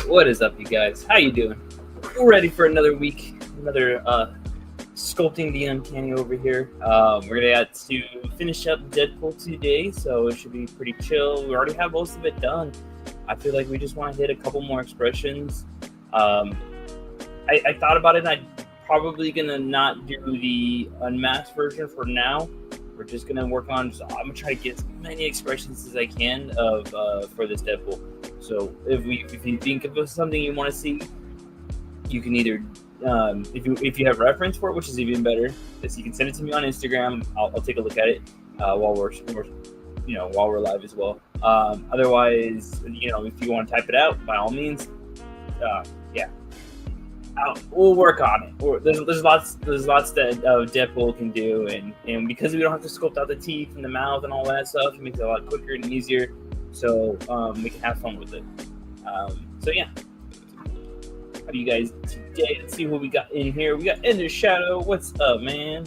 What is up, you guys? How you doing? We're ready for another week, another sculpting the uncanny over here. We're gonna have to finish up Deadpool today, so it should be pretty chill. We already have most of it done. I feel like we just want to hit a couple more expressions. I thought about it, and I'm probably gonna not do the unmasked version for now. We're just gonna work on. I'm gonna try to get as many expressions as I can of for this Deadpool. So if you think of something you want to see, you can either if you have reference for it, which is even better, is you can send it to me on Instagram. I'll take a look at it while we're live as well. Otherwise, if you want to type it out, by all means, we'll work on it. There's lots that Deadpool can do, and because we don't have to sculpt out the teeth and the mouth and all that stuff, it makes it a lot quicker and easier. So we can have fun with it. So yeah, how do you guys today? Let's see what we got in here. We got Ender Shadow. What's up, man?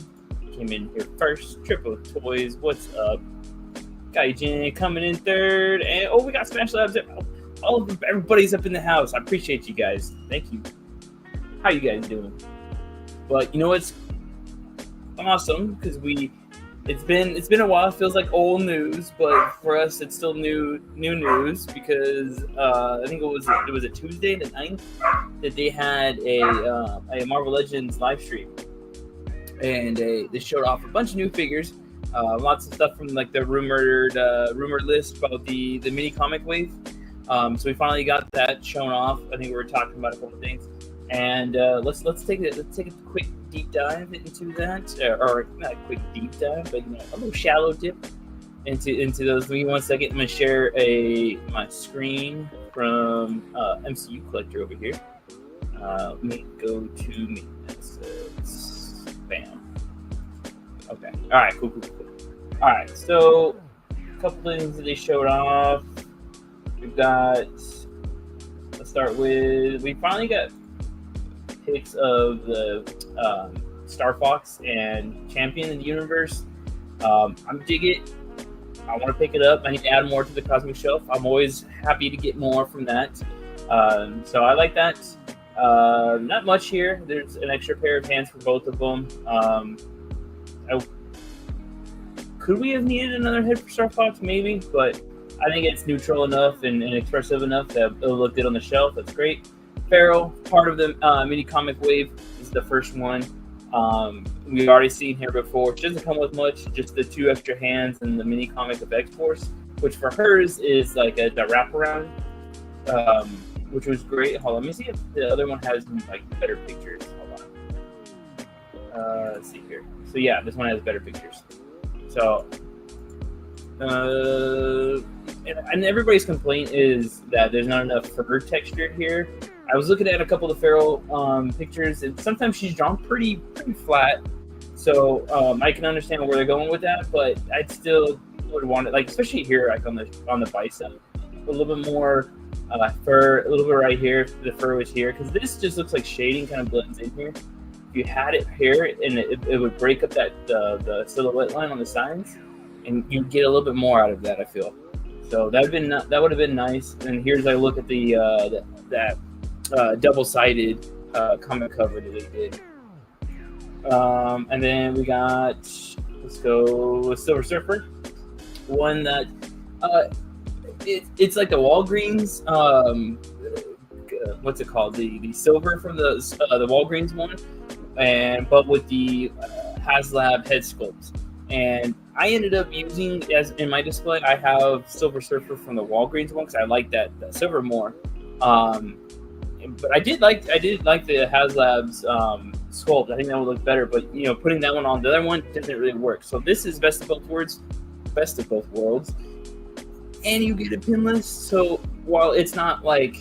Came in here first. Triple Toys. What's up? Gaijin coming in third, and we got Smash Labs. Everybody's up in the house. I appreciate you guys. Thank you. How you guys doing? But you know what's awesome, because it's been a while. It feels like old news, but for us it's still new news, because I think it was a Tuesday the 9th that they had a Marvel Legends live stream, and they showed off a bunch of new figures, lots of stuff from like the rumored list about the mini comic wave. So we finally got that shown off. I think we were talking about a couple of things. And let's take a quick deep dive into that, or not a quick deep dive, but a little shallow dip into those. Give me 1 second. I'm gonna share my screen from MCU Collector over here. Let me go to me. Bam. Okay. All right. Cool. All right. So a couple things that they showed off. We've got. Let's start with. We finally got pics of the Star Fox and Champion in the universe. I'm digging it. I want to pick it up. I need to add more to the Cosmic Shelf. I'm always happy to get more from that. So I like that. Not much here. There's an extra pair of hands for both of them. Could we have needed another head for Star Fox? Maybe, but I think it's neutral enough and expressive enough that it'll look good on the shelf. That's great. Pharaoh, part of the mini comic wave, is the first one. We've already seen here before. It doesn't come with much, just the 2 extra hands and the mini comic of X-Force, which for hers is like the wraparound, which was great. Hold on, let me see if the other one has like better pictures. Hold on. Let's see here. So yeah, this one has better pictures. So, and everybody's complaint is that there's not enough fur texture here. I was looking at a couple of Pharaoh pictures, and sometimes she's drawn pretty flat. So I can understand where they're going with that, but I still would want it, like especially here, like on the bicep, a little bit more fur, a little bit right here. If the fur was here, because this just looks like shading kind of blends in here. If you had it here, and it would break up the silhouette line on the sides, and you get a little bit more out of that. I feel so that would have been nice. And here's a look at that double-sided comic cover that they did. And then we got, let's go with Silver Surfer, one that it's like the Walgreens, what's it called, the silver from the Walgreens one, but with the HasLab head sculpt. And I ended up using, as in my display, I have Silver Surfer from the Walgreens one because I like that silver more. But I did like the HasLab's sculpt. I think that would look better. But putting that one on the other one doesn't really work. So this is best of both worlds, and you get a pinless. So while it's not like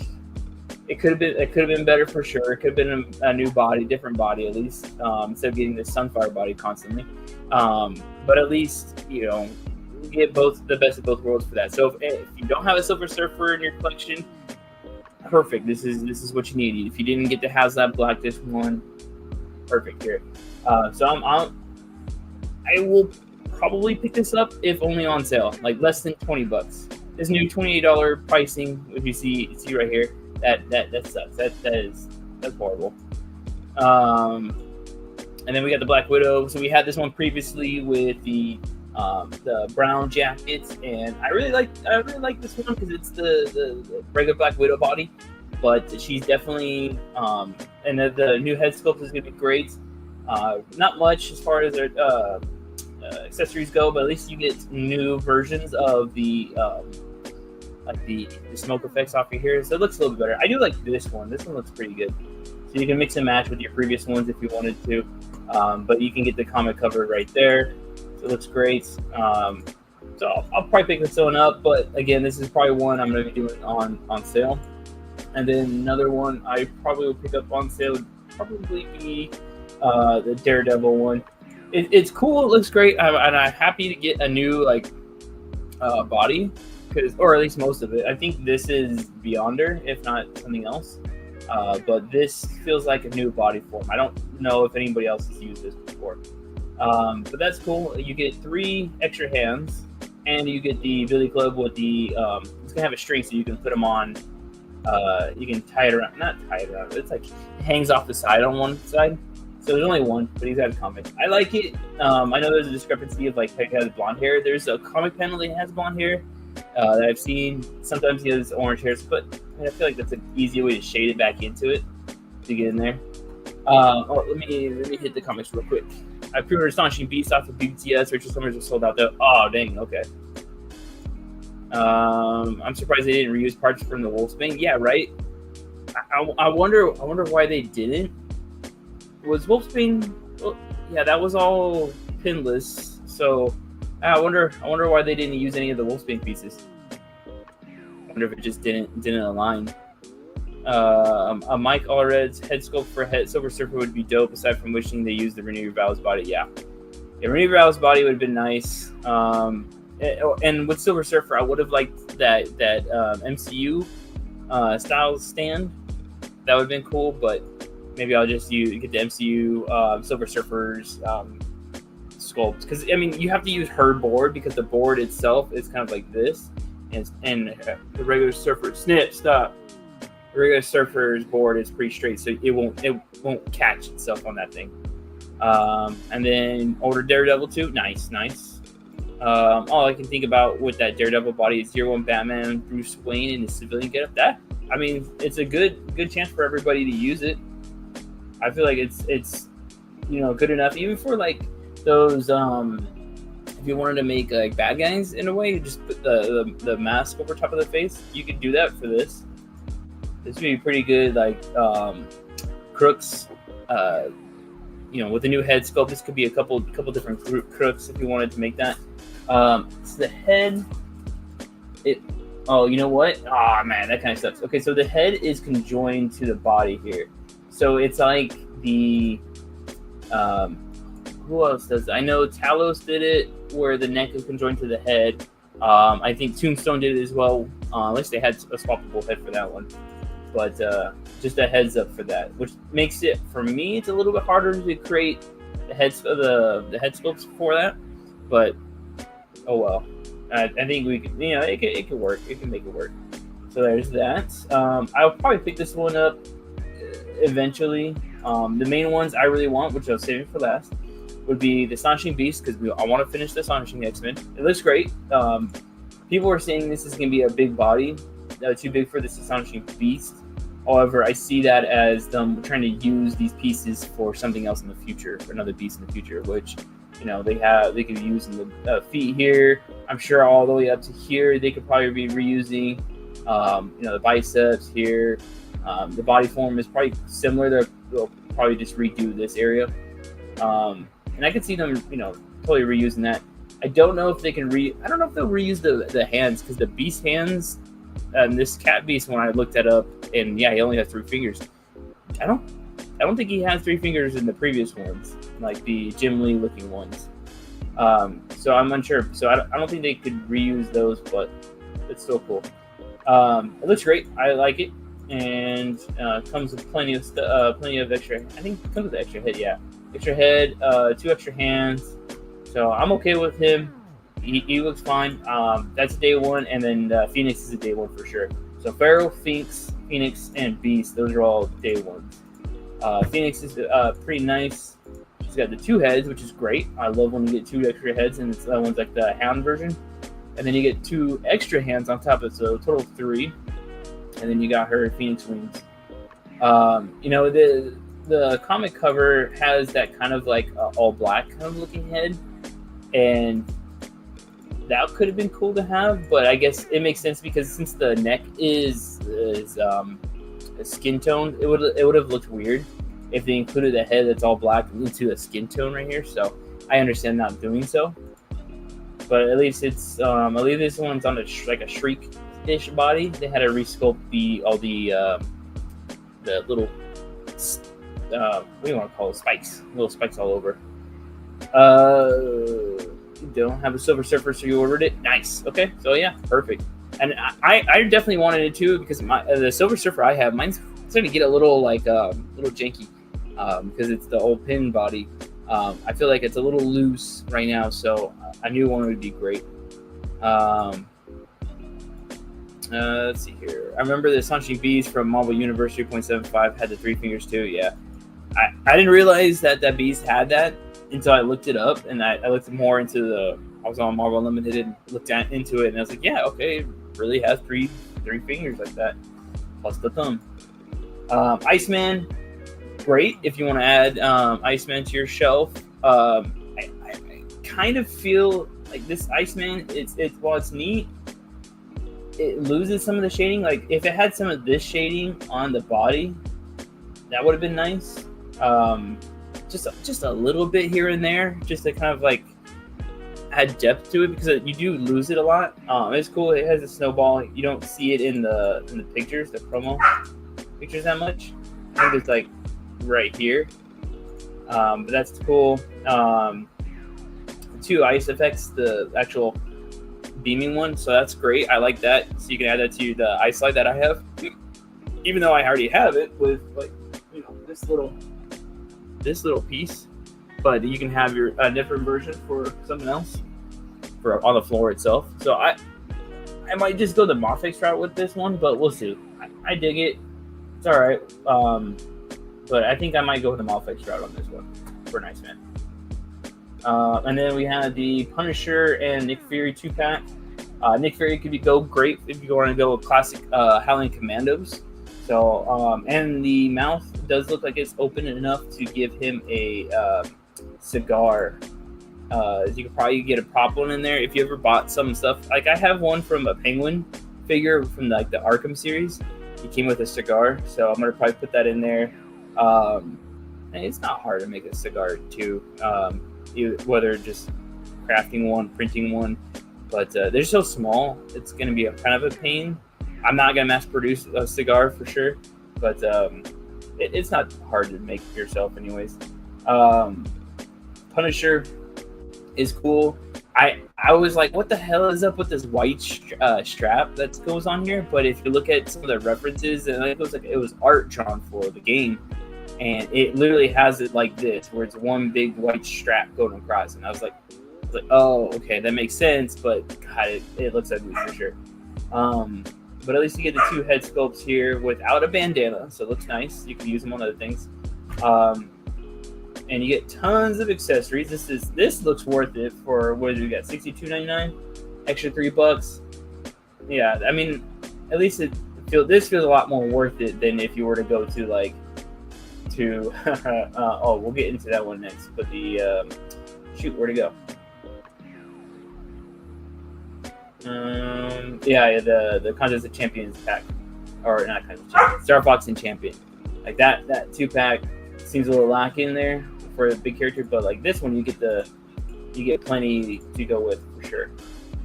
it could have been better for sure. It could have been a new body, different body at least, instead of getting this Sunfire body constantly. But at least you get both the best of both worlds for that. So if you don't have a Silver Surfer in your collection, perfect. This is what you need. If you didn't get the Hazmat Black Disc one, perfect here. So I will probably pick this up if only on sale, like less than $20. This new $28 pricing, which you see right here, that sucks. That's horrible. And then we got the Black Widow. So we had this one previously with the brown jackets, and I really like this one because it's the regular Black Widow body, but she's definitely and the new head sculpt is gonna be great. Not much as far as their accessories go, but at least you get new versions of the like the smoke effects off of here, so it looks a little bit better. I do like this one. This one looks pretty good. So you can mix and match with your previous ones if you wanted to, but you can get the comic cover right there. So it looks great. So I'll probably pick this one up, but again, this is probably one I'm going to be doing on sale. And then another one I probably will pick up on sale would probably be the Daredevil one. It's cool. It looks great, and I'm happy to get a new body, or at least most of it. I think this is Beyonder, if not something else. But this feels like a new body form. I don't know if anybody else has used this before. But that's cool. You get 3 extra hands, and you get the Billy Club with the it's gonna have a string, so you can put them on. You can tie it around, not tie it around, but it's like it hangs off the side on one side. So there's only one, but he's got a comic. I like it. I know there's a discrepancy of like he has blonde hair. There's a comic panel that has blonde hair that I've seen. Sometimes he has orange hairs, but I feel like that's an easy way to shade it back into it to get in there. Let me hit the comics real quick. I pre-ordered Astonishing Beasts off of BTS. Rachel Summers was sold out though. Oh dang, okay. I'm surprised they didn't reuse parts from the Wolfsbane. Yeah, right. I wonder why they didn't. Was Wolfsbane? Well, yeah, that was all pinless. So I wonder why they didn't use any of the Wolfsbane pieces. I wonder if it just didn't align. A Mike Allred's head sculpt for Silver Surfer would be dope. Aside from wishing they used the Renew Your Vows body, yeah, Renew Your Vows body would have been nice. And with Silver Surfer, I would have liked that MCU style stand. That would have been cool, but maybe I'll just get the MCU Silver Surfer's sculpt, because I mean you have to use her board because the board itself is kind of like this, and the regular Surfer The regular Surfer's board is pretty straight, so it won't catch itself on that thing. And then order Daredevil 2, nice. All I can think about with that Daredevil body is Year One Batman, Bruce Wayne in his civilian getup. That, I mean, it's a good chance for everybody to use it. I feel like it's good enough, even for like those if you wanted to make like bad guys in a way, you just put the mask over top of the face. You could do that for this. This would be pretty good, like crooks. With the new head sculpt, this could be a couple different crooks if you wanted to make that. So the head, you know what? Oh man, that kind of sucks. Okay, so the head is conjoined to the body here. So it's like the who else does it? I know Talos did it where the neck is conjoined to the head. I think Tombstone did it as well. At least they had a swappable head for that one. But just a heads up for that, which makes it, for me, it's a little bit harder to create the head sculpts for that. But oh well, I think we can. It can work. It can make it work. So there's that. I'll probably pick this one up eventually. The main ones I really want, which I was saving for last, would be the Astonishing Beast, because I want to finish the Astonishing X-Men. It looks great. People are saying this is going to be a big body, too big for this Astonishing Beast. However, I see that as them trying to use these pieces for something else in the future, for another beast in the future, which they could use in the feet here. I'm sure all the way up to here they could probably be reusing. The biceps here. The body form is probably similar. They'll probably just redo this area, and I could see them, totally reusing that. I don't know if they can I don't know if they'll reuse the hands, because the beast hands this cat beast, when I looked that up, and yeah, he only has 3 fingers. I don't think he has 3 fingers in the previous ones, like the Jim Lee looking ones. So I'm unsure. So I don't think they could reuse those, but it's still cool. It looks great. I like it, and comes with plenty of extra. I think it comes with extra head. Yeah, extra head, 2 extra hands. So I'm okay with him. He looks fine. That's day 1, and then Phoenix is a day 1 for sure. So Pharaoh, Phoenix, and Beast. Those are all day 1s. Phoenix is pretty nice. She's got the 2 heads, which is great. I love when you get 2 extra heads, and that one's like the hound version. And then you get 2 extra hands on top of it, so a total of 3. And then you got her Phoenix wings. The comic cover has that kind of like all black kind of looking head, and that could have been cool to have, but I guess it makes sense because since the neck is skin tone, it would have looked weird if they included a head that's all black into a skin tone right here. So I understand not doing so, but at least it's I believe this one's on a Shriek-ish body. They had to resculpt the little what do you want to call it? Spikes, little spikes all over. You don't have a Silver Surfer, so you ordered it. Nice. Okay, so yeah, perfect. And I definitely wanted it too because the Silver Surfer I have, mine's starting to get a little little janky because it's the old pin body. I feel like it's a little loose right now, so a new one would be great. Let's see here. I remember the Sanchi Bees from Marvel Universe 3.75 had the 3 fingers too. Yeah, I didn't realize that Beast had that until I looked it up, and I looked more into I was on Marvel Unlimited and looked into it, and I was like, yeah, okay, it really has three fingers like that, plus the thumb. Iceman, great if you want to add Iceman to your shelf. I kind of feel like this Iceman, it's while it's neat, it loses some of the shading. Like if it had some of this shading on the body, that would have been nice. Just a little bit here and there, just to kind of like add depth to it, because you do lose it a lot. It's cool. It has a snowball. You don't see it in the pictures, the promo pictures that much. I think it's like right here, but that's cool. 2 ice effects, the actual beaming one, so that's great. I like that. So you can add that to the ice slide that I have, even though I already have it with like this little piece, but you can have your different version for something else for on the floor itself. So I might just go the Mofex route with this one, but we'll see. I dig it. It's all right. But I think I might go with the Mofex route on this one for Nice Man. And then we had the Punisher and Nick Fury 2-pack. Nick Fury could go great if you want to go with classic Howling Commandos. So, and the mouth does look like it's open enough to give him a cigar. You could probably get a prop one in there if you ever bought some stuff. Like I have one from a Penguin figure from like the Arkham series. He came with a cigar, so I'm gonna probably put that in there. And it's not hard to make a cigar too, whether just crafting one, printing one, but they're so small. It's gonna be kind of a pain. I'm not gonna mass produce a cigar for sure, but it's not hard to make yourself anyways. Punisher is cool. I was like, what the hell is up with this white strap that goes on here? But if you look at some of the references, and it was like it was art drawn for the game, and it literally has it like this, where it's one big white strap going across. And I was like, oh, okay, that makes sense. But God, it looks ugly for sure. But at least you get the 2 head sculpts here without a bandana, so it looks nice. You can use them on other things. And you get tons of accessories. This looks worth it for, what did we get, $62.99? Extra $3. Yeah, I mean, at least this feels a lot more worth it than if you were to go to oh, we'll get into that one next. But the where'd it go? The Contest of Champions pack, or not Contest of Champions, Star Fox and Champion, like that 2-pack seems a little lacking there for a big character, but like this one you get plenty to go with for sure.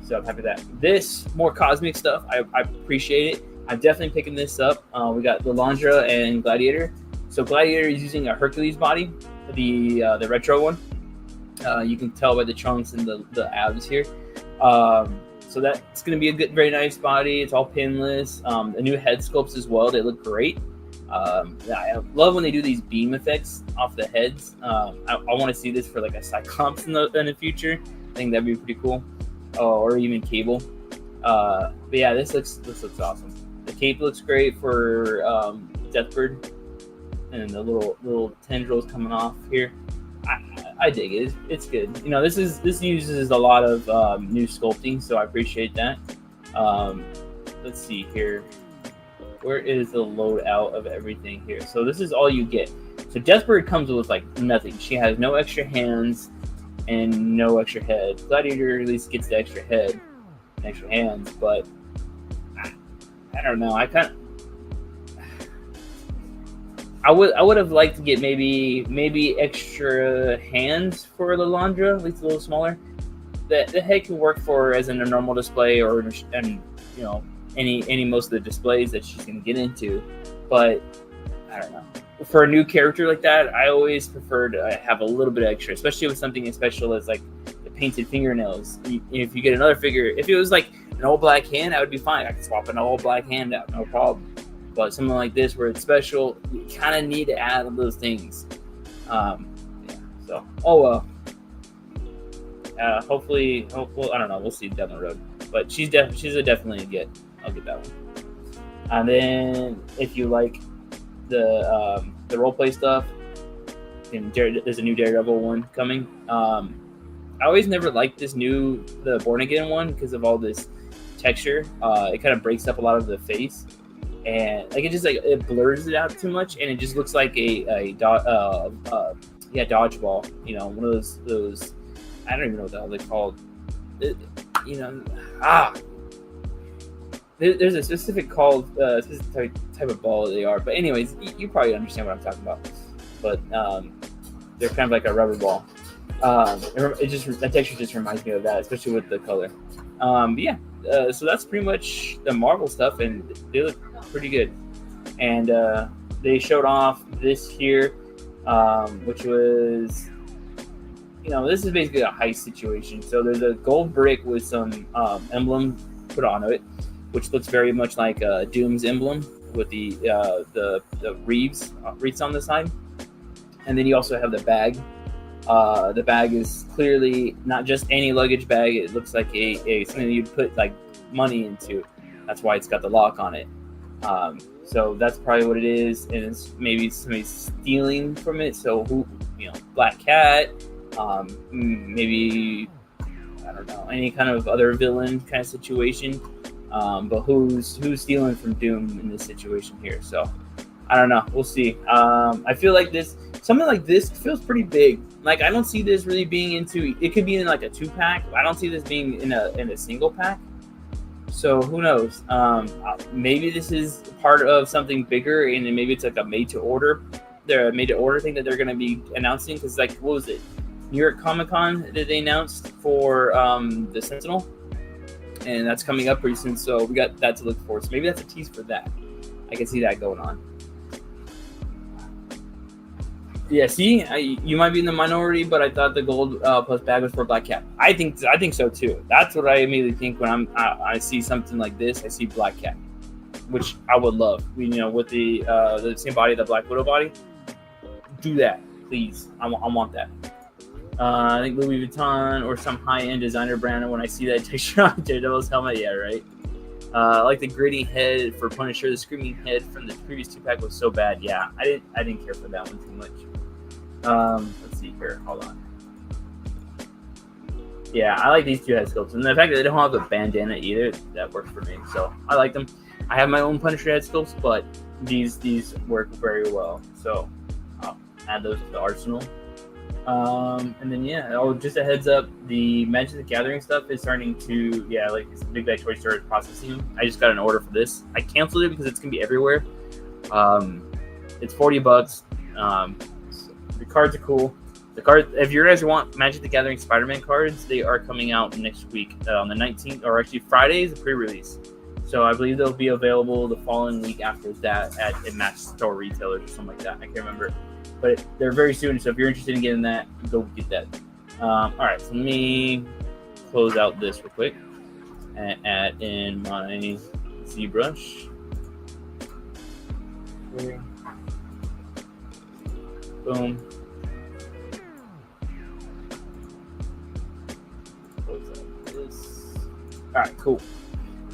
So I'm happy with that. This more cosmic stuff, I appreciate it. I'm definitely picking this up. We got Lilandra and Gladiator. So Gladiator is using a Hercules body, the retro one. You can tell by the trunks and the abs here. So that's going to be a good, very nice body. It's all pinless. The new head sculpts as well. They look great. I love when they do these beam effects off the heads. I want to see this for like a Cyclops in the future. I think that'd be pretty cool. Or even Cable. But yeah, this looks awesome. The cape looks great for Deathbird, and the little tendrils coming off here. I dig it. It's good. This uses a lot of new sculpting, so I appreciate that. Let's see here. Where is the loadout of everything here? So this is all you get. So Deathbird comes with like nothing. She has no extra hands and no extra head. Gladiator at least gets the extra head and extra hands, but I don't know. I would have liked to get maybe extra hands for Lilandra, at least a little smaller. The head can work for as in a normal display or any most of the displays that she's gonna get into, but I don't know. For a new character like that, I always prefer to have a little bit extra, especially with something as special as like the painted fingernails. If you get another figure, if it was like an all black hand, I would be fine. I could swap an all black hand out, no problem. But something like this where it's special, you kind of need to add those things. So, hopefully, I don't know. We'll see down the road. But she's definitely a get. I'll get that one. And then if you like the roleplay stuff, and there's a new Daredevil one coming. I always never liked the Born Again one because of all this texture. It kind of breaks up a lot of the face. And like it blurs it out too much, and it just looks like a dodgeball. One of those. I don't even know what the hell they're called. There's a specific type of ball they are. But anyways, you probably understand what I'm talking about. But they're kind of like a rubber ball. That texture just reminds me of that, especially with the color. So that's pretty much the Marvel stuff, and they look pretty good. And they showed off this here, which was, this is basically a heist situation. So there's a gold brick with some emblem put on it, which looks very much like Doom's emblem with the wreaths on the side. And then you also have the bag. The bag is clearly not just any luggage bag. It looks like a something you'd put like money into. That's why it's got the lock on it. So that's probably what it is, and it's maybe somebody stealing from it. So Black Cat, maybe I don't know, any kind of other villain kind of situation. But who's stealing from Doom in this situation here? So I don't know. We'll see. I feel like something like this feels pretty big. Like I don't see this really being into. It could be in like a 2-pack. I don't see this being in a single pack. So who knows? Maybe this is part of something bigger, and then maybe it's like a made-to-order. They're a made-to-order thing that they're going to be announcing. Because like, what was it? New York Comic Con that they announced for the Sentinel, and that's coming up pretty soon. So we got that to look for. So maybe that's a tease for that. I can see that going on. Yeah, see, you might be in the minority, but I thought the gold plus bag was for Black Cat. I think so too. That's what I immediately think when I see something like this. I see Black Cat, which I would love. With the same body, the Black Widow body. Do that, please. I want that. I think Louis Vuitton or some high-end designer brand. And when I see that texture on Daredevil's helmet, yeah, right. I like the gritty head for Punisher. The screaming head from the previous 2-pack was so bad. Yeah, I didn't care for that one too much. Let's see here. Hold on. Yeah, I like these two head sculpts, and the fact that they don't have a bandana either, that works for me. So I like them. I have my own Punisher head sculpts, but these work very well. So I'll add those to the arsenal. And then just a heads up, the Magic the Gathering stuff is starting to it's Big Bag Toy Store is processing them. I just got an order for this. I canceled it because it's gonna be everywhere. It's $40. The cards are cool. The card, if you guys want Magic the Gathering Spider-Man cards, they are coming out next week on the 19th, or actually Friday is the pre-release. So I believe they'll be available the following week after that at Match Store retailers or something like that. I can't remember, but they're very soon. So if you're interested in getting that, go get that. All right, so let me close out this real quick and add in my ZBrush. Okay. Boom. Close out this. All right, cool.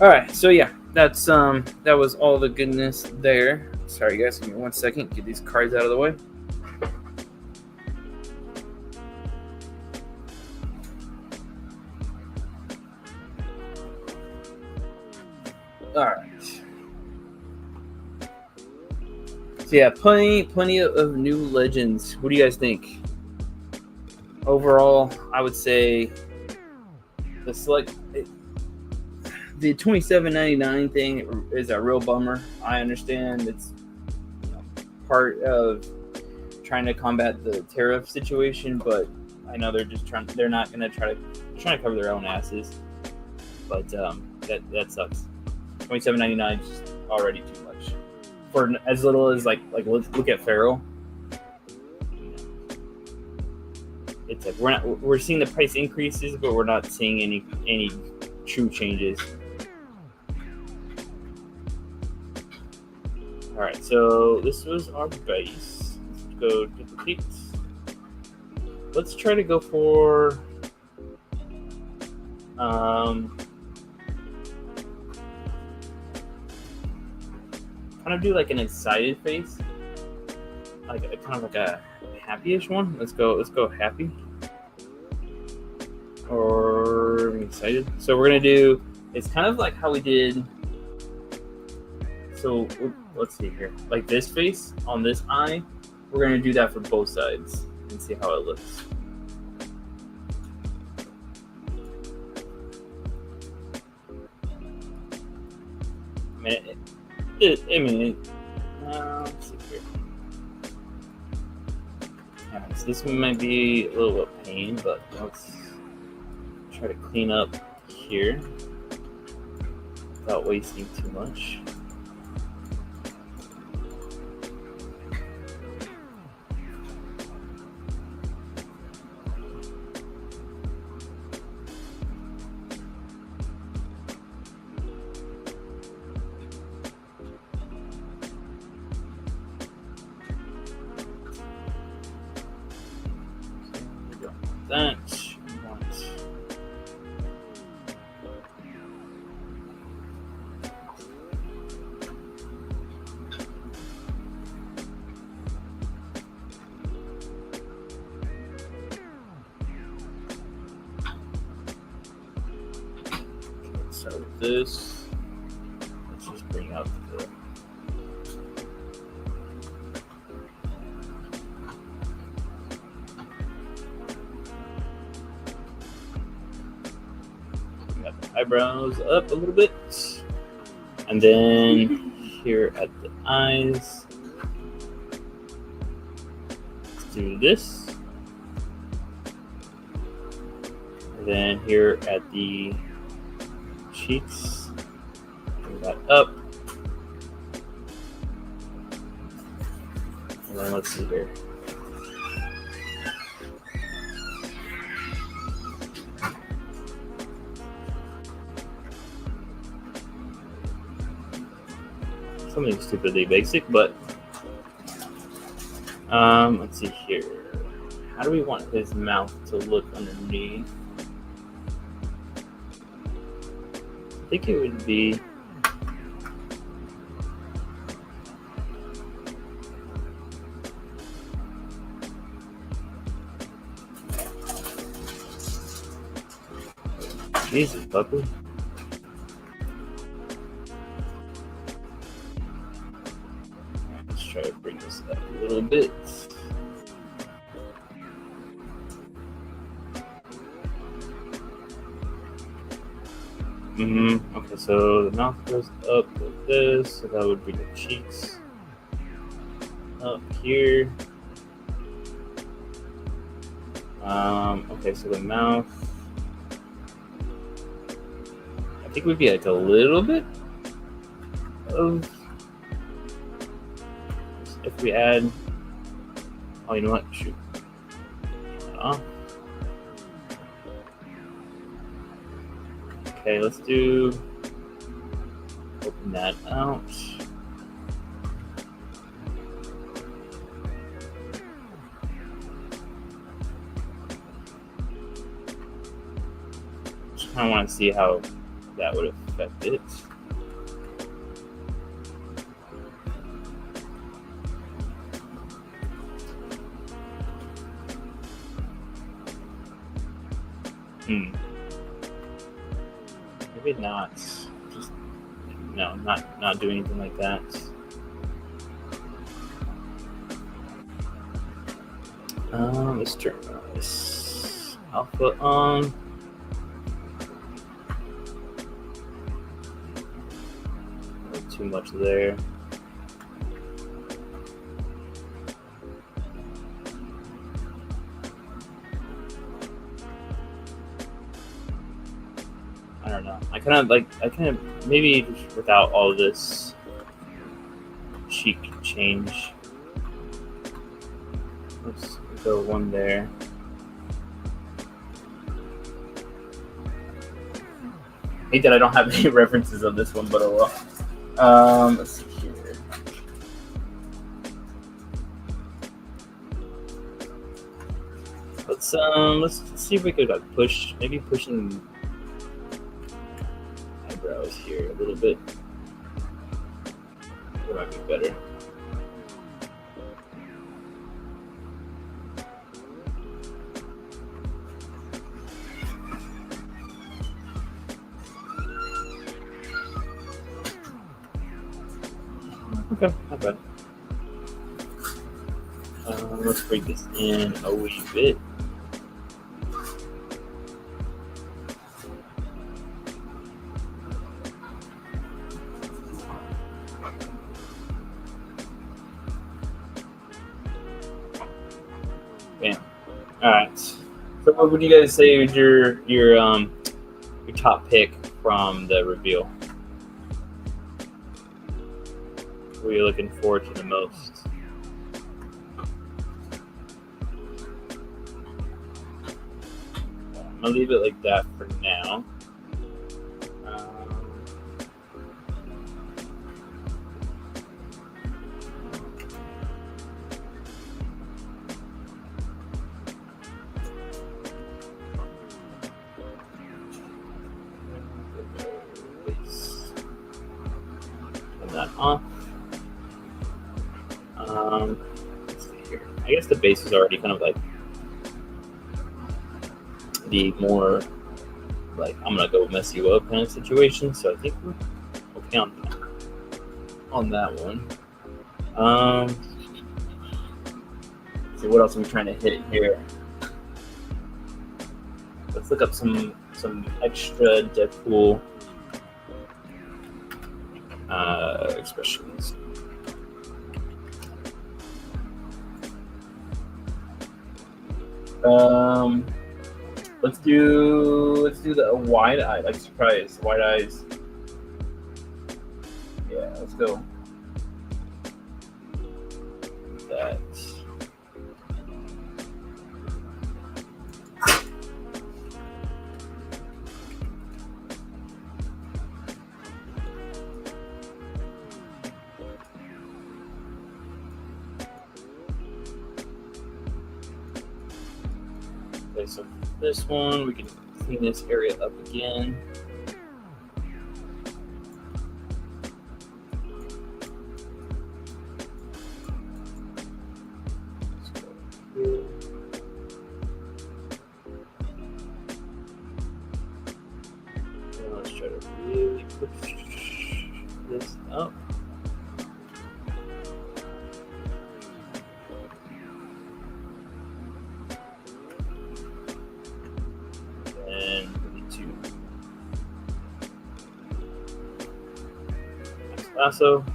All right, so yeah, that's that was all the goodness there. Sorry guys, give me 1 second. Get these cards out of the way. All right. So yeah, plenty of new legends. What do you guys think? Overall, I would say the $27.99 thing is a real bummer. I understand it's part of trying to combat the tariff situation, but I know they're not going to trying to cover their own asses. But that sucks. $27.99 is just already too much for as little as like let's look at Feral. It's like we're seeing the price increases, but we're not seeing any true changes. All right, so this was our base. Let's go duplicate. Let's try to go for kind of do like an excited face, like a kind of like a happy-ish one. Let's go happy or excited. So we're gonna do. It's kind of like how we did. So let's see here, like this face on this eye. We're gonna do that for both sides and see how it looks. Let's see here. Alright, so this one might be a little bit of pain, but let's try to clean up here without wasting too much. That start with this. Let's just bring out the eyebrows up a little bit, and then here at the eyes, let's do this, and then here at the cheeks, bring that up, and then let's see here. Something stupidly basic, but let's see here. How do we want his mouth to look underneath? I think it would be Jesus, puppy. Try to bring this up a little bit. Okay, so the mouth goes up like this, so that would be the cheeks up here. Okay, so the mouth. I think would be like a little bit of if we add. Oh, you know what? Shoot. Okay, let's do. Open that out. Just kind of want to see how that would affect it. Maybe not. Just no, not do anything like that. Let's turn this alpha on. Not too much there. I don't know. I kind of maybe just without all this cheek change. Let's go one there. I hate that I don't have any references on this one, but oh well. Let's see here. Let's see if we could like pushing eyebrows here a little bit. That might be better. Okay, not bad. Let's break this in a wee bit. Bam. All right. So, what would you guys say is your top pick from the reveal? What are you looking forward to the most? I'm gonna leave it like that for now. Turn that off. Let's see here. I guess the base is already kind of like the more like I'm gonna go mess you up kind of situation. So I think we're okay on that one. Let's see what else are we trying to hit here. Let's look up some extra Deadpool expressions. Let's do the wide eye, like surprise, wide eyes. Yeah, let's go. That. Okay, so this one, we can clean this area up again. Let's try to really push this up. Lasso.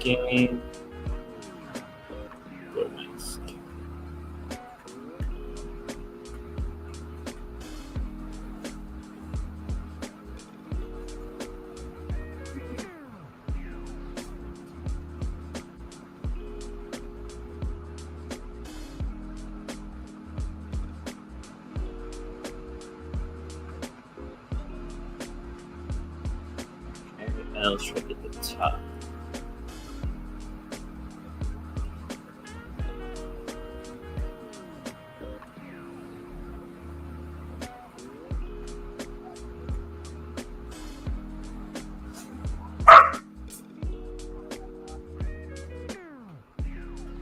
game. Go to mask. And let's try to get the top.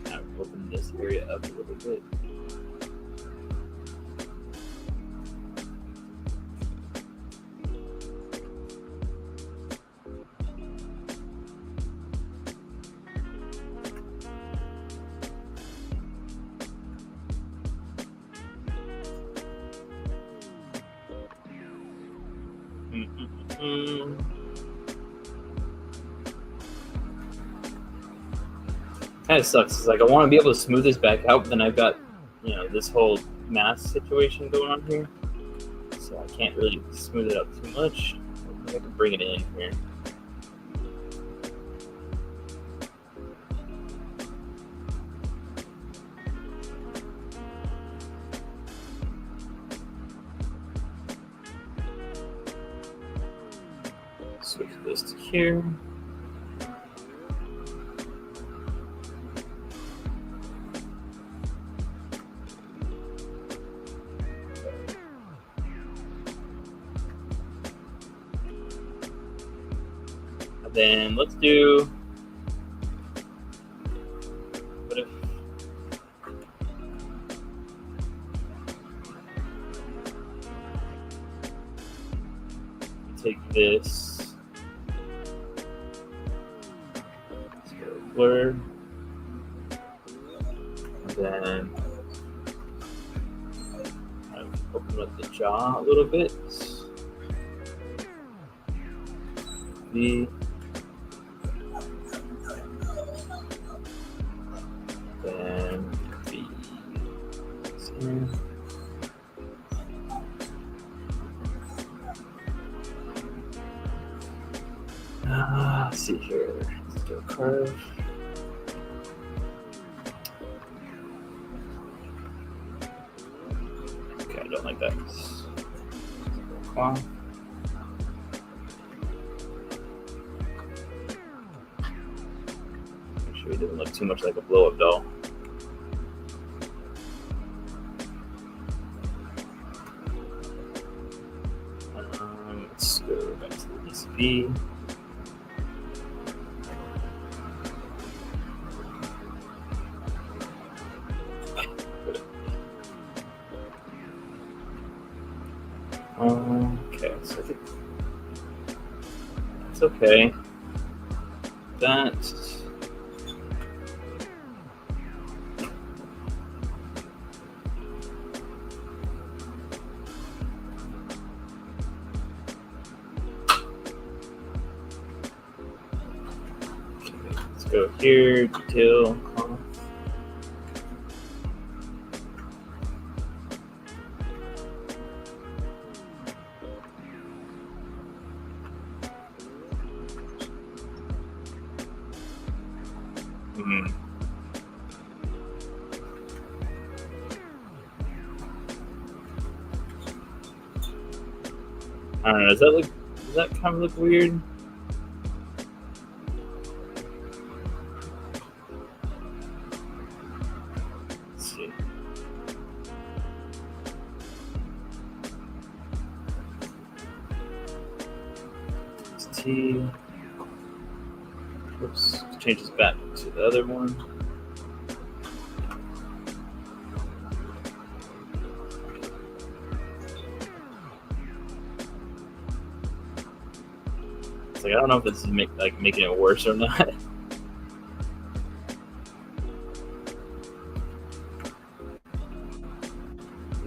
I'll open this area up a little bit. Kind of sucks. It's like I want to be able to smooth this back out, but then I've got, this whole mask situation going on here, so I can't really smooth it up too much. I can bring it in here. Switch this to here. Then let's do, what if, take this, let's go blur, and then kind of open up the jaw a little bit. Then B. Let's see here. Let's do a curve. Okay, I don't like that. Wow. Make sure it doesn't look too much like a blow-up doll. Let's go back to the PCB. Okay, so I think that's okay. That's let's go here, detail. I don't know. Does that kind of look weird? Let's see. It's T. Oops. Change this back to the other one. Like, I don't know if this is making it worse or not.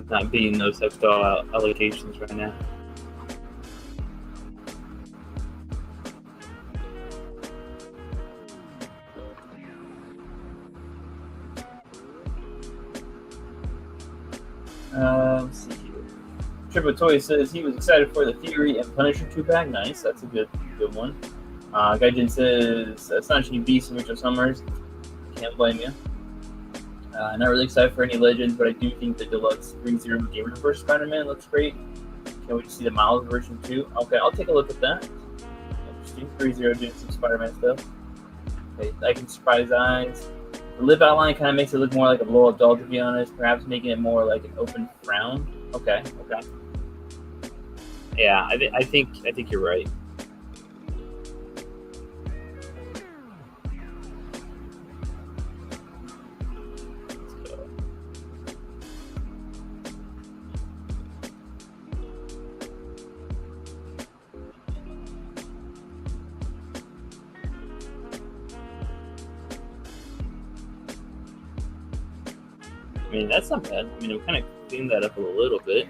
Not being those textile allocations right now. Let's see here. Triple Toy says he was excited for the Fury and Punisher 2-pack. Nice, that's a good one. Gaijin says Astonishing Beast and Mitchell Summers. Can't blame you. Not really excited for any Legends, but I do think the Deluxe 3-0 Gamer vs. Spider-Man looks great. Can we just see the Miles version too? Okay, I'll take a look at that. Interesting. 3-0 doing some Spider-Man stuff. Okay, I can surprise eyes. The lip outline kind of makes it look more like a little adult, to be honest. Perhaps making it more like an open frown. Okay. Yeah, I think you're right. I mean, that's not bad. I mean, we kind of cleaned that up a little bit.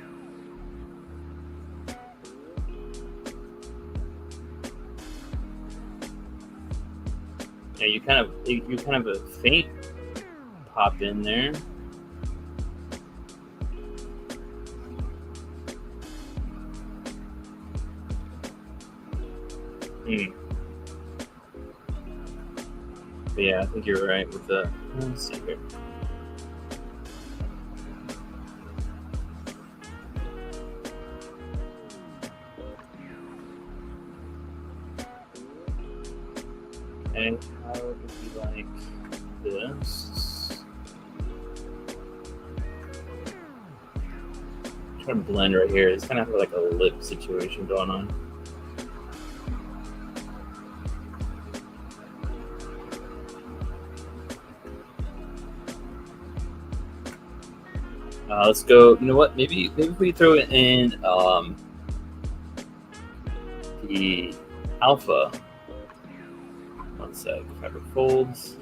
Yeah, you kind of a faint pop in there. But yeah, I think you're right with the. Let's see here. And how would it be like this? I'm trying to blend right here. It's kind of like a lip situation going on. Let's go. You know what? Maybe if we throw it in the alpha. One sec. Fabric folds.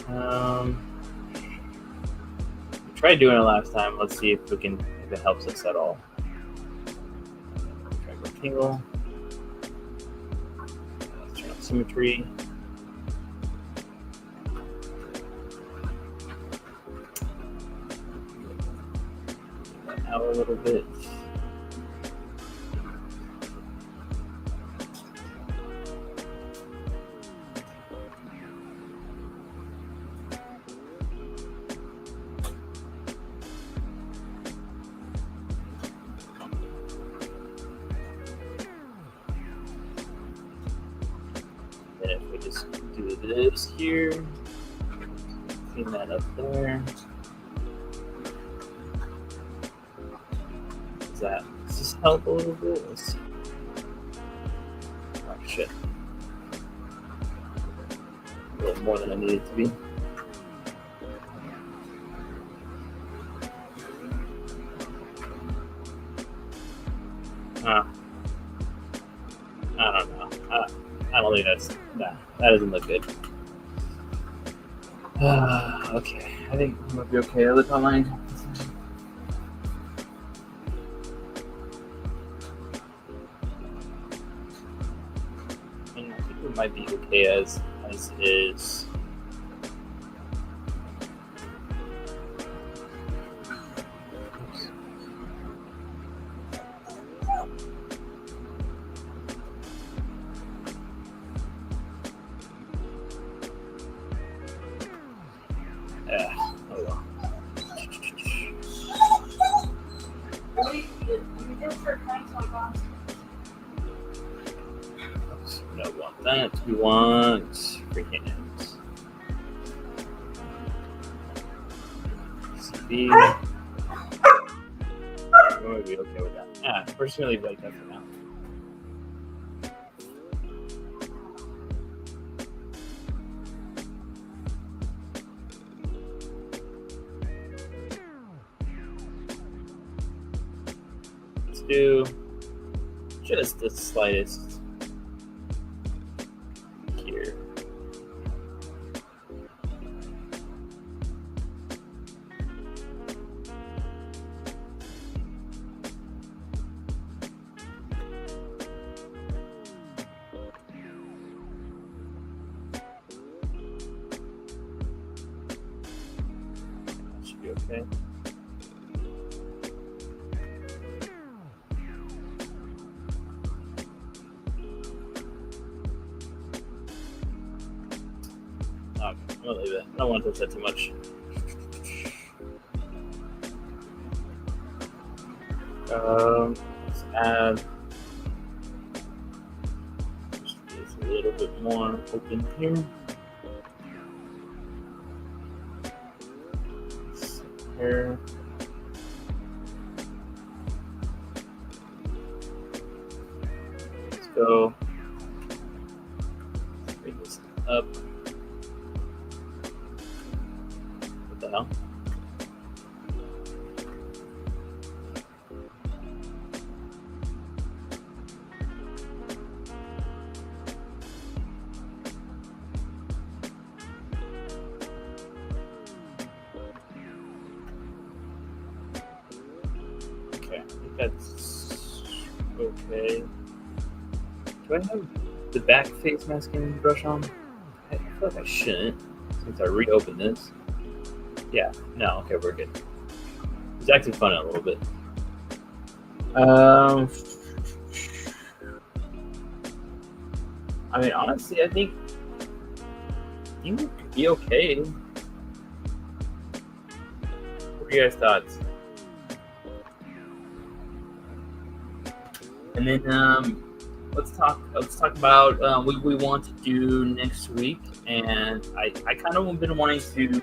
We tried doing it last time. Let's see if it helps us at all. Try rectangle. Let's turn on symmetry. Out a little bit. And if we just do this here, clean that up there. Does this help a little bit? Let's see. Oh shit. A little more than I need it to be. I don't know. I don't think that doesn't look good. Okay, I think I'm gonna be okay. I look online. And I think we might be okay as is. We don't want that. We want free hands. CB. We're going to be okay with that. We're just going to leave it like that for now. Let's do just the slightest here. That should be okay. gonna leave it. I don't want to touch that too much. Let's add just a little bit more open here. Here. Let's go. Let's bring this up. What the hell? Okay, I think that's okay. Do I have the back face masking brush on? I feel like I shouldn't, since I reopened this. Yeah, no, okay, we're good. It's actually fun a little bit. I mean, honestly, I think you could be okay. What are you guys' thoughts? And then let's talk about what we want to do next week. And I kind of been wanting to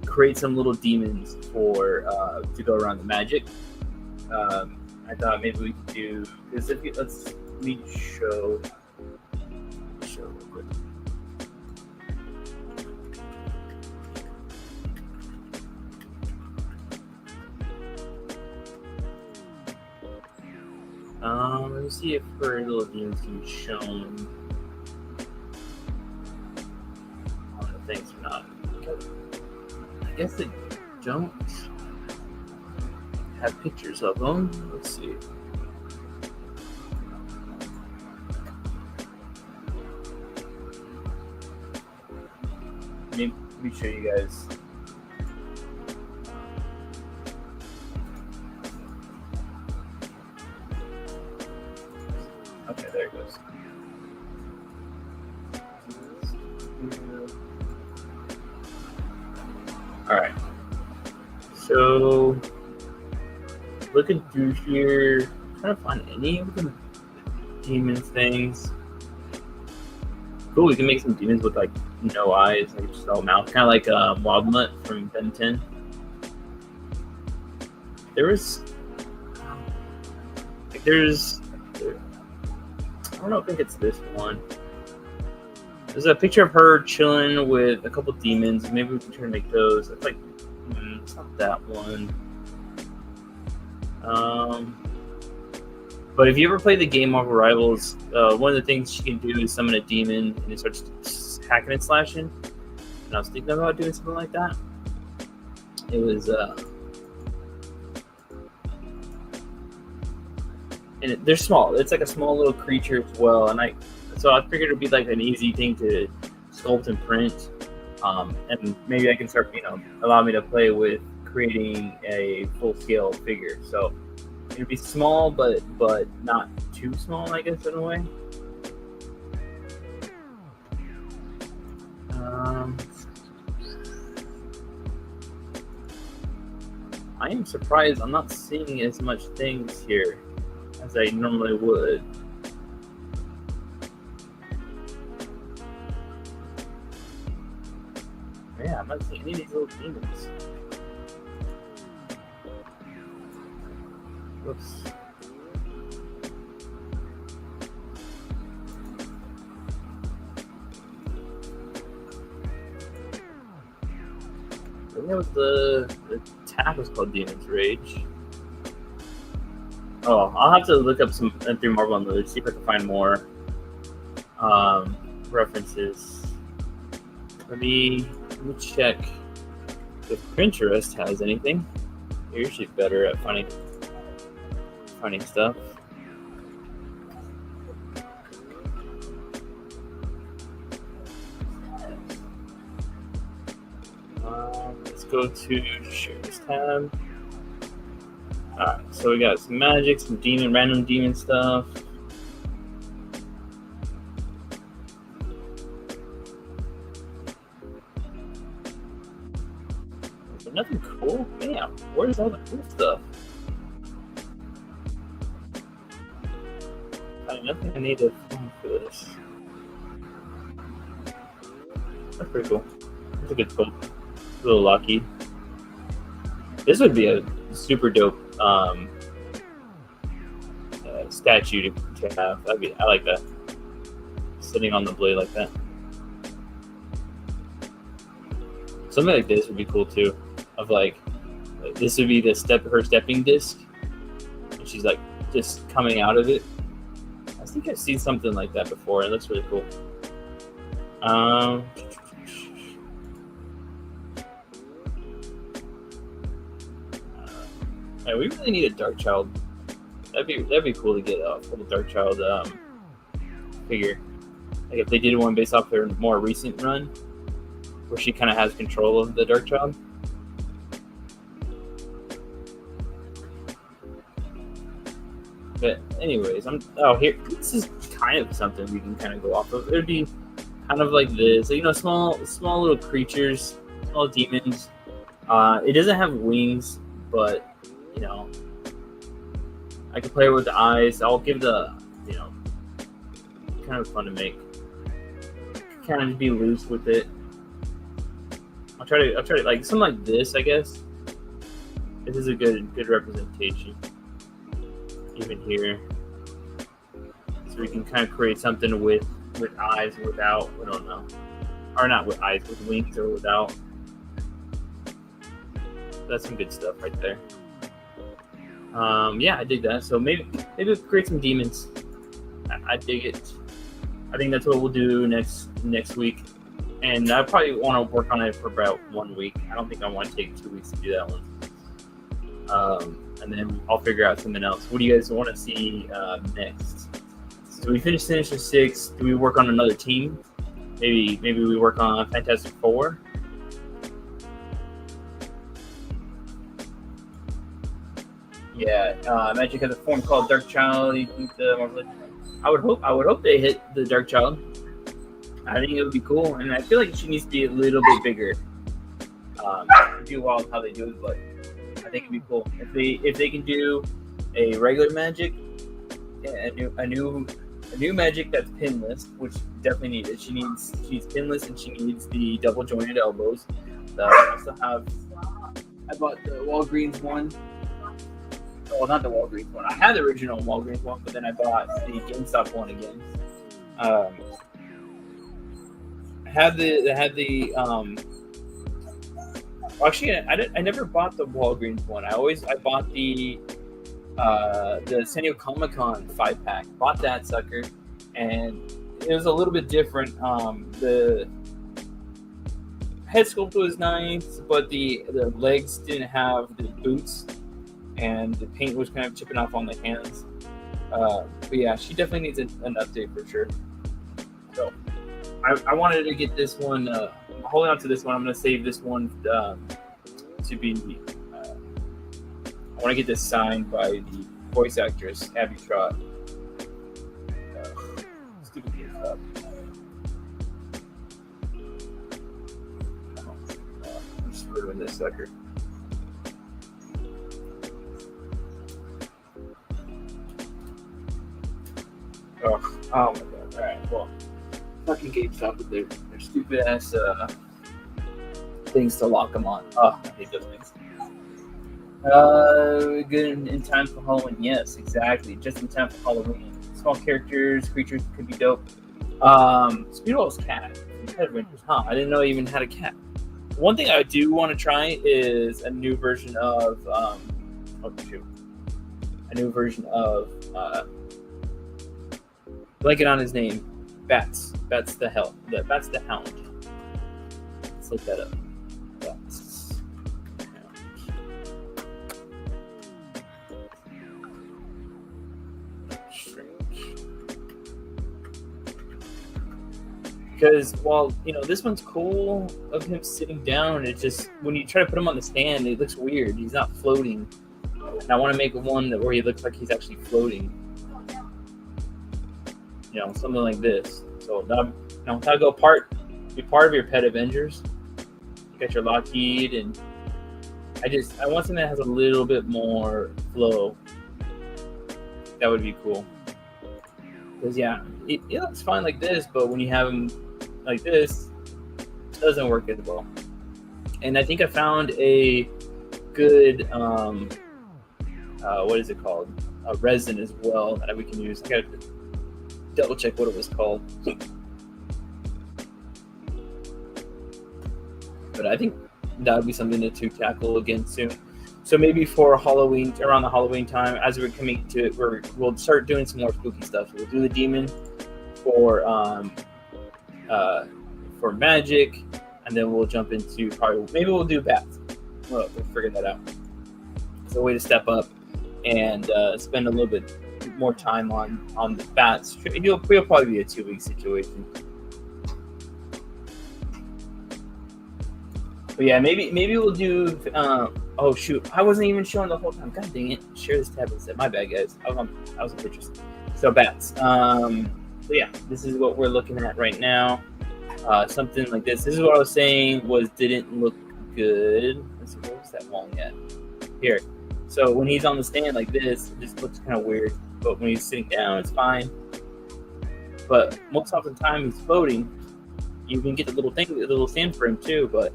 create some little demons for to go around the magic. I thought maybe we could do because let me show real quick. Let me see if her little demons can be shown on the things or not. I guess they don't have pictures of them. Let's see. Let me show you guys. Okay, there it goes. All right. So looking through here, trying to find any of the demons things. Cool, we can make some demons with like no eyes, like just all mouth, kind of like Wildmutt from Ben 10. I don't think it's this one. There's a picture of her chilling with a couple demons. Maybe we can try to make those. It's like, it's not that one. But if you ever play the game Marvel Rivals, one of the things she can do is summon a demon and it starts hacking and slashing. And I was thinking about doing something like that. It was, and they're small. It's like a small little creature as well. And so I figured it'd be like an easy thing to sculpt and print. And maybe I can start, allow me to play with creating a full-scale figure. So it'd be small, but not too small, I guess, in a way. I am surprised I'm not seeing as much things here as I normally would. Yeah, I'm not seeing any of these little demons. Whoops. I think that was the tab was called Demon's Rage. Oh, I'll have to look up some through Marvel Unlimited, see if I can find more references. Let me check if Pinterest has anything. They're usually better at finding stuff. Let's go to share this tab. Alright, so we got some magic, some random demon stuff. where's all the cool stuff? Nothing I need to find for this. That's pretty cool. That's a good sculpt. A little lucky. This would be a super dope statue to have. I like that. Sitting on the blade like that. Something like this would be cool too. Of like this would be her stepping disc, and she's like just coming out of it. I think I've seen something like that before. It looks really cool. We really need a Dark Child. That'd be cool to get a full Dark Child figure. Like if they did one based off their more recent run, where she kind of has control of the Dark Child. But anyways, here. This is kind of something we can kind of go off of. It would be kind of like this, small little creatures, small demons. It doesn't have wings, but I can play with the eyes. I'll give the kind of fun to make. Kind of be loose with it. I'll try to like something like this, I guess. This is a good representation. Even here, so we can kind of create something with eyes, without. I don't know, or not with eyes, with wings or without. That's some good stuff right there. Yeah, I dig that. So maybe we'll create some demons. I dig it. I think that's what we'll do next week. And I probably want to work on it for about 1 week. I don't think I want to take 2 weeks to do that one. And then I'll figure out something else. What do you guys want to see next? So we finish Sinister 6. Do we work on another team? Maybe we work on Fantastic Four. Yeah, Magic has a form called Dark Child. You think I would hope they hit the Dark Child. I think it would be cool, and I feel like she needs to be a little bit bigger. It'd be wild how they do it, but I think it'd be cool if they can do a regular Magic, a new Magic that's pinless, which definitely needed. She needs pinless, and she needs the double jointed elbows. I also have. I bought the Walgreens one. Well, not the Walgreens one. I had the original Walgreens one, but then I bought the GameStop one again. I had the actually, I never bought the Walgreens one. I bought the San Diego Comic-Con 5-pack. Bought that sucker, and it was a little bit different. The head sculpt was nice, but the legs didn't have the boots, and the paint was kind of chipping off on the hands. But yeah, she definitely needs an update for sure. So I wanted to get this one. I'm holding on to this one. I'm going to save this one to be. I want to get this signed by the voice actress Abby Trott. Stupid kid stuff. I'm just ruining this sucker. Oh my god! All right, well, fucking GameStop with their stupid ass things to lock them on. Oh, I hate those things. Good in time for Halloween. Yes, exactly. Just in time for Halloween. Small creatures could be dope. Speedball's cat. I didn't know he even had a cat. One thing I do want to try is a new version of blanking on his name. Bats the Hound. Let's look that up. Bats. Strange. Because while this one's cool of him sitting down, it's just when you try to put him on the stand, it looks weird. He's not floating. And I want to make one where he looks like he's actually floating. Something like this. So that'll be part of your Pet Avengers. You got your Lockheed, and I want something that has a little bit more flow. That would be cool. Because yeah, it looks fine like this, but when you have them like this, it doesn't work as well. And I think I found a good what is it called? A resin as well that we can use. I gotta double check what it was called. But I think that would be something to tackle again soon. So maybe for Halloween, around the Halloween time, as we're coming to it, we'll start doing some more spooky stuff. We'll do the demon for magic, and then we'll jump into maybe we'll do bats. We'll figure that out. It's a way to step up and spend a little bit more time on the bats. It'll probably be a 2-week situation. But yeah, maybe we'll do. Oh shoot, I wasn't even showing the whole time. God dang it! Share this tab instead. My bad, guys. I was on pictures. So bats. So yeah, this is what we're looking at right now. Something like this. This is what I was saying didn't look good. Let's see, what was that long at? Here. So when he's on the stand like this, it just looks kind of weird. But when he's sitting down, it's fine. But most of the time, he's floating. You can get the little stand for him too, but.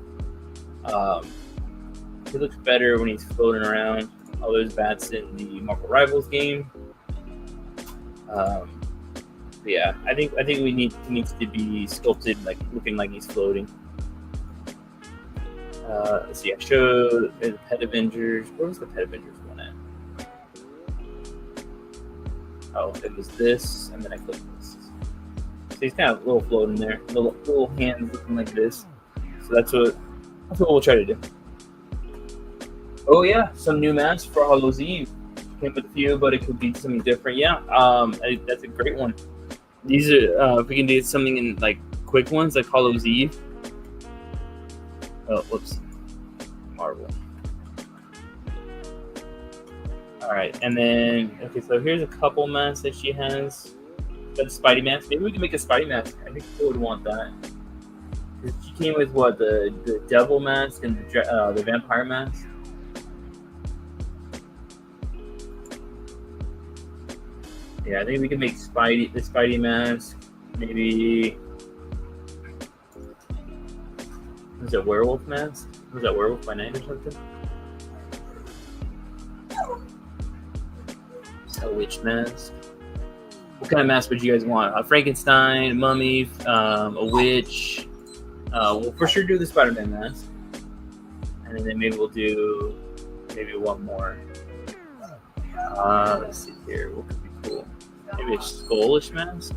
He looks better when he's floating around. All those bats in the Marvel Rivals game. Yeah, I think he needs to be sculpted like looking like he's floating. Let's see. I showed the Pet Avengers. Where was the Pet Avengers one at? Oh, it was this, and then I clicked this. So he's kind of a little floating there. Little hands looking like this. So that's what we'll try to do. Oh yeah, some new masks for Hallow's Eve. Came with a few, but it could be something different. Yeah, that's a great one. These are if we can do something in like quick ones like Hallow's Eve. Oh, whoops, Marvel. All right, and then okay, so here's a couple masks that she has. Got the Spidey mask. Maybe we can make a Spidey mask. I think people would want that. She came with what the devil mask and the vampire mask. Yeah, I think we can make the Spidey mask. Maybe was it werewolf mask? Was that Werewolf by Night or something? A witch mask. What kind of mask would you guys want? A Frankenstein, a mummy, a witch. We'll for sure do the Spider-Man mask, and then maybe we'll do one more. Let's see here. What could be cool? Maybe a Skullish mask.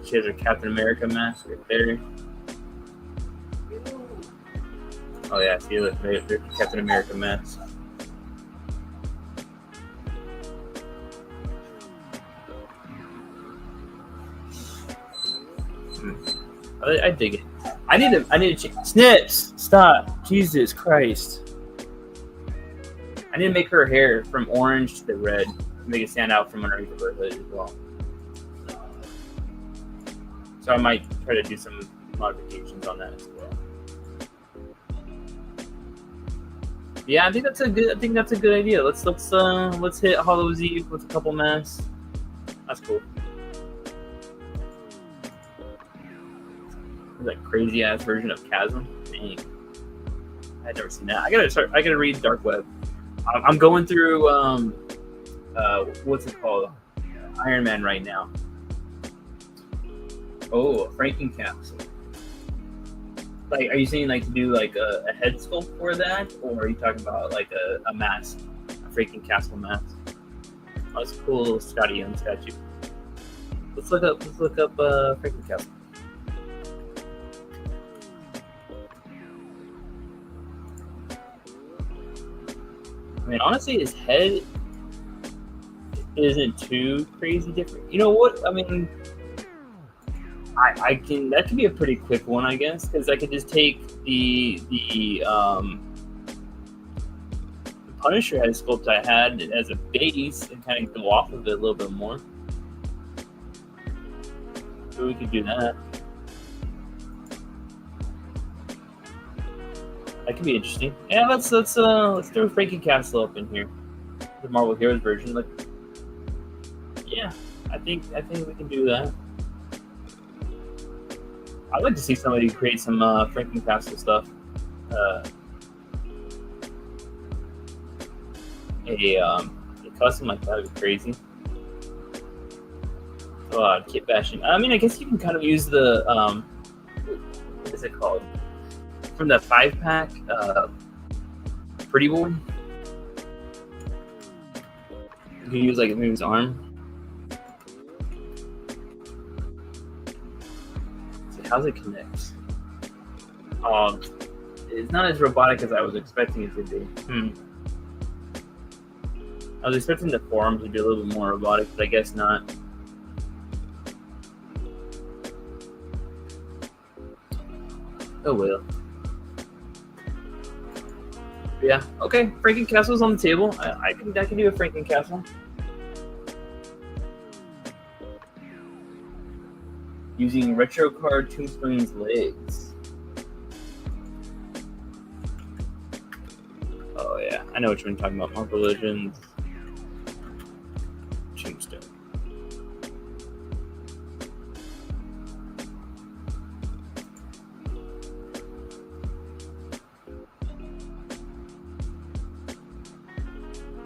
She has her Captain America mask right there. Oh yeah, see, look, there's Captain America mask. I dig it. I need to change. Snips, stop! Jesus Christ! I need to make her hair from orange to red to make it stand out from underneath of her hood as well. So I might try to do some modifications on that as well. Yeah, I think that's a good idea. Let's hit Hallow's Eve with a couple masks. That's cool. That crazy ass version of Chasm. Dang. I'd never seen that. I gotta read Dark Web. I'm going through what's it called? Iron Man right now. Oh, a Franken capsule. Like, are you saying like to do like a head sculpt for that, or are you talking about like a mask, a Franken capsule mask? Oh, it's a cool little Scotty Young statue. Let's look up Franken capsule. I mean, honestly, his head isn't too crazy different. You know what? I mean, that could be a pretty quick one, I guess, because I could just take the Punisher head sculpt I had as a base and kind of go off of it a little bit more. So we could do that. That could be interesting. Yeah, let's throw Frankie Castle up in here, the Marvel Heroes version. Like, yeah, I think we can do that. I'd like to see somebody create some Frankie Castle stuff. A custom like that would be crazy. Kit bashing. I mean, I guess you can kind of use the what is it called? From the 5-pack, Pretty Boy. You can use like maybe his arm. See, how's it connect? It's not as robotic as I was expecting it to be. I was expecting the forearms to be a little bit more robotic, but I guess not. Oh well. Yeah. Okay. Frankencastle's on the table. I can do a Frankencastle. Using retro card Tombstone's legs. Oh yeah, I know what you're talking about. Marvel Legends. Tombstone.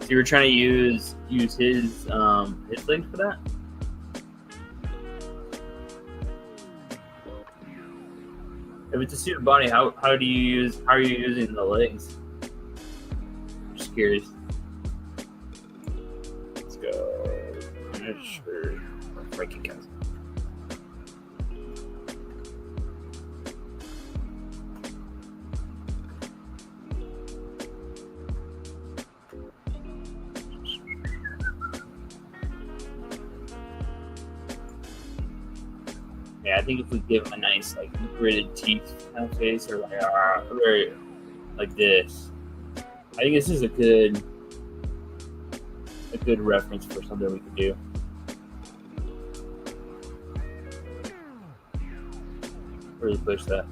So you were trying to use his legs for that? If it's a suited body, how are you using the legs? Just curious. Let's go. Sure. Breaking Castle. Yeah, I think if we give him a nice, like, gritted teeth kind of face, or like, very, like this, I think this is a good reference for something we could do. Really push that.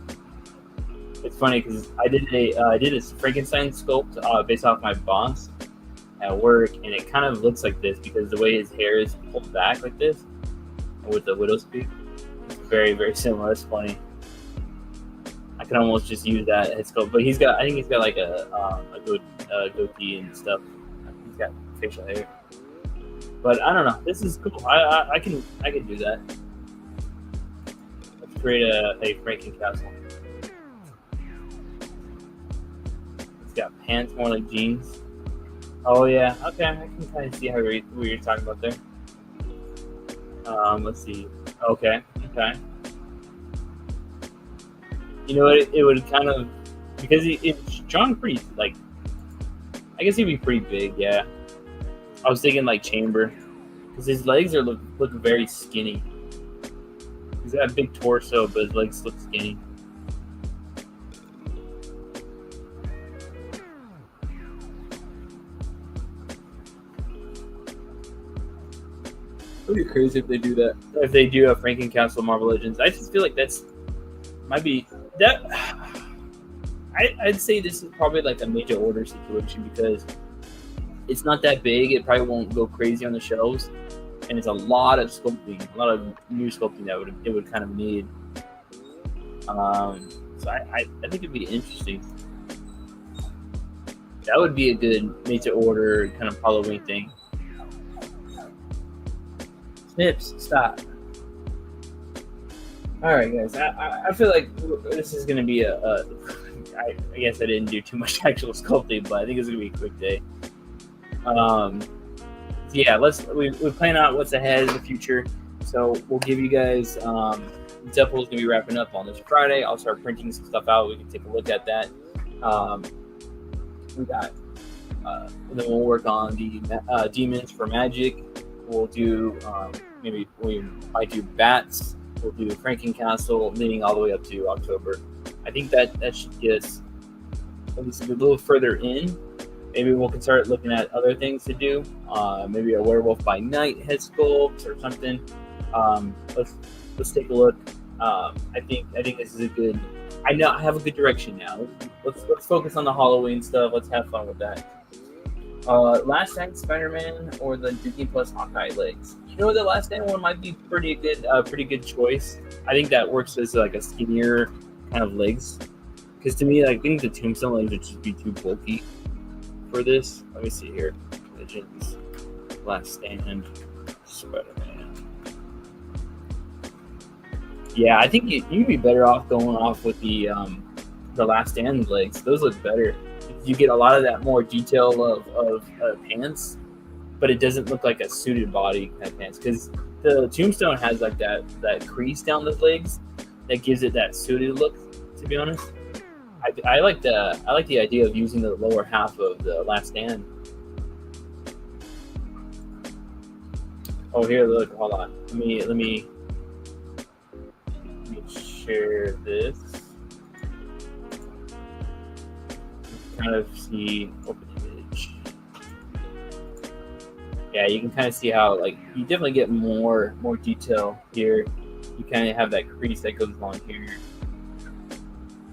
It's funny because I did a Frankenstein sculpt based off my boss at work, and it kind of looks like this because the way his hair is pulled back like this, with the widow's peak. Very, very similar. It's funny. I can almost just use that head sculpt, but I think he's got like a goatee and stuff. He's got facial hair, but I don't know. This is cool. I can do that. Let's create a Frankencastle. It's got pants more like jeans. Oh yeah. Okay, I can kind of see what you're talking about there. Let's see. Okay. You know what? It would kind of, because it's drawn pretty, like, I guess he'd be pretty big. Yeah. I was thinking like Chamber, because his legs look very skinny. He's got a big torso, but his legs look skinny. It would be crazy if they do that. If they do a Frankencastle Marvel Legends, I just feel like might be that. I'd say this is probably like a major order situation because it's not that big. It probably won't go crazy on the shelves, and it's a lot of sculpting, a lot of new sculpting that it would kind of need. So I think it'd be interesting. That would be a good major order kind of Halloween thing. Snips, stop. All right, guys. I feel like this is gonna be I guess I didn't do too much actual sculpting, but I think it's gonna be a quick day. So yeah, we plan out what's ahead in the future. So we'll give you guys. Deadpool's gonna be wrapping up on this Friday. I'll start printing some stuff out. We can take a look at that. We got. Then we'll work on the demons for magic. We'll do maybe we might do bats. We'll do Frankencastle, leading all the way up to October. I think that should get us at least a little further in. Maybe we can start looking at other things to do. Maybe a Werewolf by Night head sculpt or something. Let's take a look. I think this is a good. I have a good direction now. let's focus on the Halloween stuff. Let's have fun with that. Last Stand Spider-Man or the Disney Plus Hawkeye legs. You know, the Last Stand one might be pretty good choice. I think that works as like a skinnier kind of legs. Because to me, I think the Tombstone legs would just be too bulky for this. Let me see here. Legends, Last Stand, Spider-Man. Yeah, I think you'd be better off going off with the Last Stand legs. Those look better. You get a lot of that more detail of pants, but it doesn't look like a suited body kind of pants. Because the Tombstone has like that crease down the legs that gives it that suited look. To be honest, I like the idea of using the lower half of the Last Stand. Oh, here, look, hold on. Let me share this. Kind of see open image. Yeah, you can kind of see how like you definitely get more detail here. You kind of have that crease that goes along here.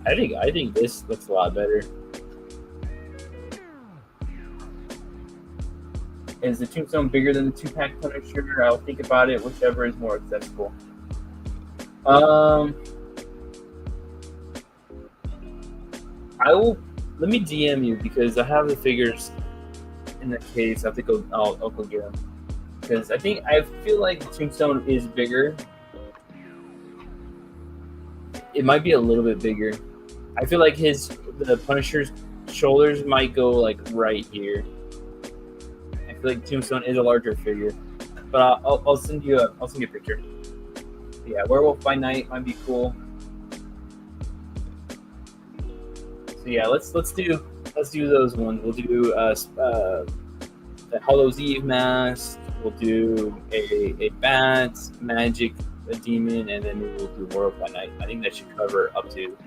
I think this looks a lot better. Is the Tombstone bigger than the 2-pack Punisher? I'll think about it. Whichever is more accessible. I will. Let me DM you because I have the figures in the case. I think I'll go get them because I feel like the Tombstone is bigger. It might be a little bit bigger. I feel like the Punisher's shoulders might go like right here. I feel like Tombstone is a larger figure, but I'll send you a picture. Yeah, Werewolf by Night might be cool. So yeah, let's do those ones. We'll do the Hallows Eve mask. We'll do a bat, magic, a demon, and then we'll do Werewolf by Night. I think that should cover up to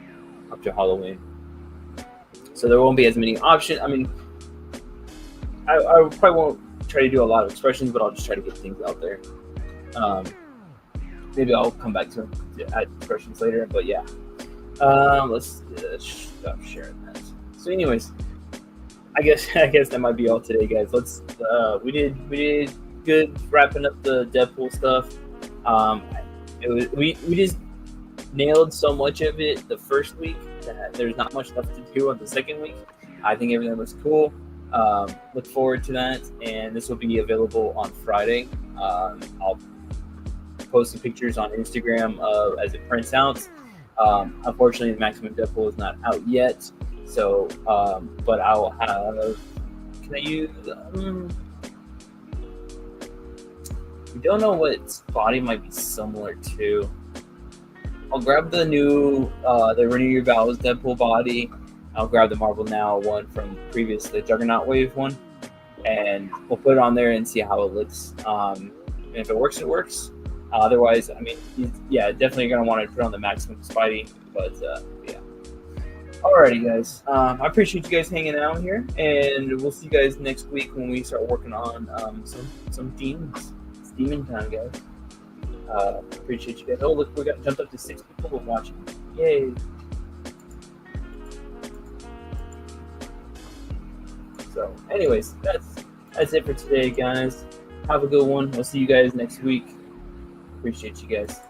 Halloween. So there won't be as many options. I mean, I probably won't try to do a lot of expressions, but I'll just try to get things out there. Maybe I'll come back to add expressions later, but yeah. Let's stop sharing that. So, anyways, I guess that might be all today, guys. We did good wrapping up the Deadpool stuff. We just nailed so much of it the first week that there's not much left to do on the second week. I think everything was cool. Look forward to that, and this will be available on Friday. I'll post some pictures on Instagram as it prints out. Unfortunately, the Maximum Deadpool is not out yet, so but I will have. Can I use? We don't know what body might be similar to. I'll grab the new, the Renew Your Vows Deadpool body. I'll grab the Marvel Now one from the Juggernaut Wave one, and we'll put it on there and see how it looks. And if it works, it works. Otherwise, I mean, yeah, definitely going to want to put on the Maximum Spidey, but yeah. Alrighty, guys. I appreciate you guys hanging out here, and we'll see you guys next week when we start working on some demons. It's demon time, guys. Appreciate you guys. Oh, look, we got jumped up to 6 people watching. Yay! So, anyways, that's it for today, guys. Have a good one. We'll see you guys next week. Appreciate you guys.